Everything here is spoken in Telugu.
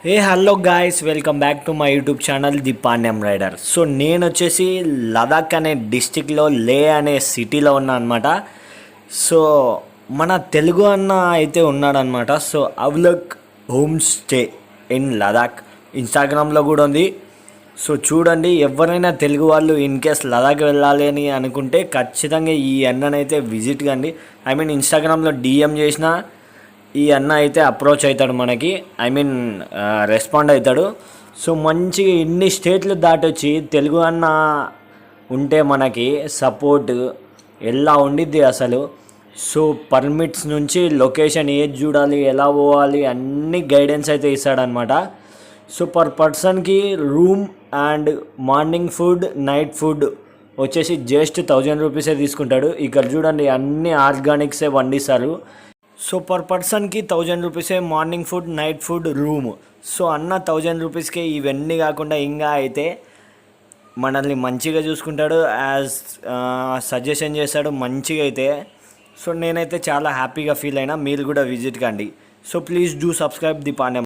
A hello guys, welcome back to my YouTube channel the Pandyam Rider. So నేను వచ్చేసి లదాఖ్ అనే డిస్టిక్లో లే అనే సిటీలో ఉన్నా అనమాట. సో మన తెలుగు అన్న అయితే ఉన్నాడనమాట. సో అవులక్ హోమ్ స్టే ఇన్ లదాఖ్ ఇన్స్టాగ్రామ్లో కూడా ఉంది. సో చూడండి, ఎవరైనా తెలుగు వాళ్ళు ఇన్ కేస్ లదాఖ్ వెళ్ళాలి అని అనుకుంటే ఖచ్చితంగా ఈ అన్ననైతే విజిట్ కండి. ఐ మీన్ ఇన్స్టాగ్రామ్లో డిఎం చేసిన ఈ అన్న అయితే అప్రోచ్ అవుతాడు మనకి, ఐ మీన్ రెస్పాండ్ అవుతాడు. సో మంచిగా ఇన్ని స్టేట్లు దాటొచ్చి తెలుగు అన్న ఉంటే మనకి సపోర్ట్ ఎలా ఉండిద్ది అసలు. సో పర్మిట్స్ నుంచి లొకేషన్ ఏది చూడాలి, ఎలా పోవాలి, అన్ని గైడెన్స్ అయితే ఇస్తాడనమాట. సో పర్ పర్సన్కి room and morning food, night food వచ్చేసి జస్ట్ 1000 రూపీసే తీసుకుంటాడు. ఇక్కడ చూడండి, అన్ని ఆర్గానిక్సే వండిస్తారు. సో పర్ పర్సన్కి 1000 రూపీసే morning food, night food, room. So అన్న 1000 రూపీస్కే ఇవన్నీ కాకుండా ఇంకా అయితే మనల్ని మంచిగా చూసుకుంటాడు, యాజ్ సజెషన్ చేస్తాడు మంచిగా అయితే. సో నేనైతే చాలా హ్యాపీగా ఫీల్ అయినా. మీరు కూడా విజిట్ కండి. So please do subscribe the Panyam.